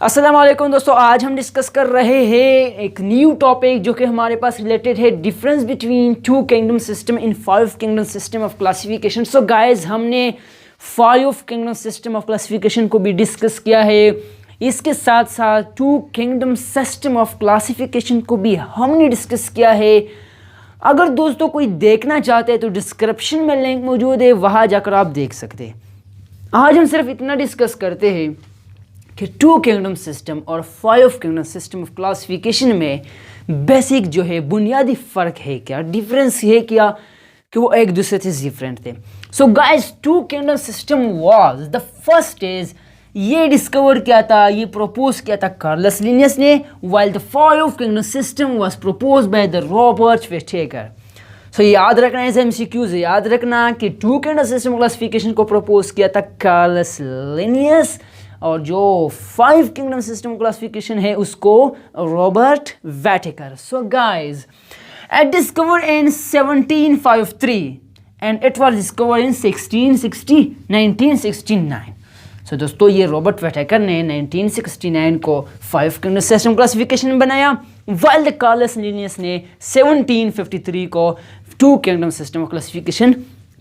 अस्सलाम वालेकुम दोस्तों, आज हम डिस्कस कर रहे हैं एक न्यू टॉपिक जो कि हमारे पास रिलेटेड है difference between two kingdom system in 5 kingdom system of classification. So guys, हमने 5 किंगडम सिस्टम ऑफ क्लासिफिकेशन को भी डिस्कस किया है। इसके साथ साथ 2 किंगडम सिस्टम ऑफ क्लासिफिकेशन को भी हमने डिस्कस किया है। अगर दोस्तों कोई देखना चाहते हैं तो डिस्क्रिप्शन में लिंक मौजूद है, वहाँ जाकर आप देख सकते हैं। आज हम सिर्फ इतना डिस्कस करते हैं कि 2 किंगडम सिस्टम और 5 किंगडम सिस्टम ऑफ क्लासिफिकेशन में बेसिक जो है बुनियादी फ़र्क है क्या, डिफरेंस है क्या, कि वो एक दूसरे से डिफरेंट थे। So guys, 2 kingdom system was the first is, ये डिस्कवर किया था, ये प्रपोज किया था कार्लस लिनियस ने, while the 5 kingdom system was propose by the Robert Whittaker. So याद रखना है, एमसीक्यूज याद रखना कि 2 किंगडम सिस्टम क्लासिफिकेशन को प्रपोज किया था कार्लस लिनियस, और जो 5 किंगडम सिस्टम क्लासिफिकेशन है उसको Robert Whittaker. So guys, it discovered in 1753 and it was discovered in 1969। सो दोस्तों, ये रॉबर्ट व्हिटेकर ने 1969 को 5 किंगडम सिस्टम क्लासिफिकेशन बनाया, वाइल द कार्लस लिनियस ने 1753 को 2 किंगडम सिस्टम क्लासिफिकेशन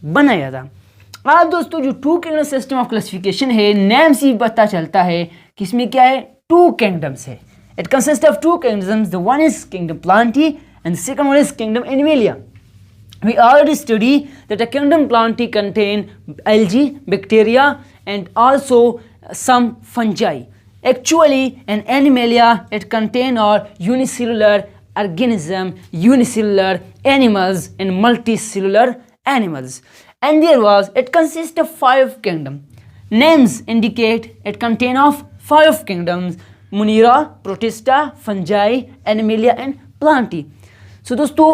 बनाया था। अब दोस्तों, जो 2 किंगडम सिस्टम ऑफ क्लासिफिकेशन है, नेम से पता चलता है कि इसमें क्या है, 2 किंगडम्स है। It consist of 2 kingdoms, the one is kingdom Plantae and the second one is kingdom animalia. We already studied that a kingdom plantae contain algae, bacteria and also some fungi. Actually, an animalia, it contain all unicellular organism, unicellular animals and multicellular animals. And it consists of 5 kingdoms. Names indicate it contain of 5 kingdoms: Munira, Protista, fungi, animalia and plantae. सो दोस्तों,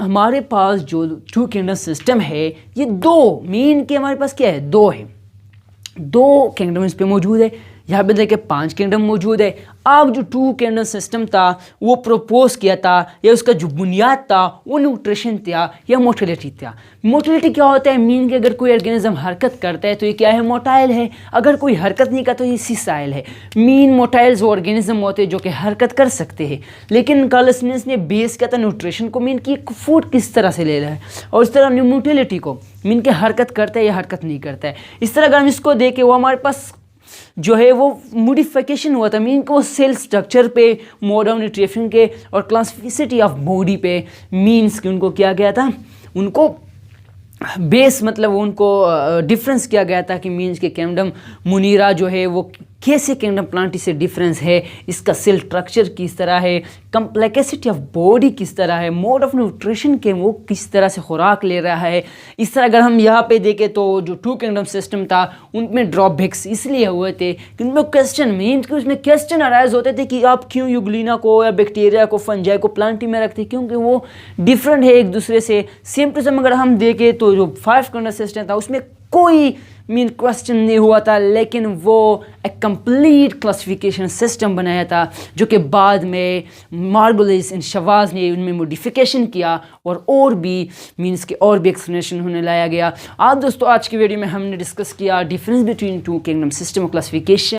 हमारे पास जो 2 kingdom system है, ये 2 main के हमारे पास क्या है, 2 है, 2 किंगडम इस पे मौजूद है। यहाँ पे देखिए 5 किंगडम मौजूद है। अब जो 2 किंगडम सिस्टम था वो प्रपोज किया था, या उसका जो बुनियाद था वो न्यूट्रिशन था या मोटिलिटी था। मोटिलिटी क्या होता है, मीन कि अगर कोई ऑर्गेनिज्म हरकत करता है तो ये क्या है, मोटाइल है। अगर कोई हरकत नहीं करता तो ये सिसाइल है। मीन मोटाइल्स वो ऑर्गेनिज्म होते हैं जो कि हरकत कर सकते हैं। लेकिन कार्लस लिनियस ने बेस किया था न्यूट्रिशन को, मीन कि फूड किस तरह से ले रहा है, और इस तरह मोटिलिटी को, मीन कि हरकत करता है या हरकत नहीं करता है। इस तरह अगर हम इसको देखें, वो हमारे पास जो है वो मॉडिफिकेशन हुआ था, मीन कि वो सेल स्ट्रक्चर पे, मोड ऑफ न्यूट्रिशन के और क्लासिफिसिटी ऑफ बॉडी पे, मीन्स कि उनको किया गया था, उनको बेस मतलब उनको डिफरेंस किया गया था कि मीन्स के किंगडम मुनीरा जो है वो कैसे किंगडम प्लांटी से डिफरेंस है, इसका सेल स्ट्रक्चर किस तरह है, कम्प्लेक्सिटी ऑफ बॉडी किस तरह है, मोड ऑफ न्यूट्रिशन के वो किस तरह से खुराक ले रहा है। इस तरह अगर हम यहाँ पे देखें तो जो 2 किंगडम सिस्टम था उनमें ड्रॉबैक्स इसलिए हुए थे कि उनमें क्वेश्चन मीन्स कि उसमें क्वेश्चन अराइज होते थे कि आप क्यों यूग्लिना को या बैक्टीरिया को, फंजाई को प्लांटी में रखते, क्योंकि वो डिफरेंट है एक दूसरे से। सेम टू सेम अगर हम देखें तो जो 5 किंगडम सिस्टम था उसमें कोई मीन क्वेश्चन नहीं हुआ था, लेकिन वो एक कंप्लीट क्लासिफिकेशन सिस्टम बनाया था जो कि बाद में मार्गुलिस एंड शवाज ने उनमें मॉडिफिकेशन किया और भी मीन्स के और भी एक्सप्लेनेशन होने लाया गया। आप दोस्तों, आज की वीडियो में हमने डिस्कस किया difference between 2 kingdom system of classification.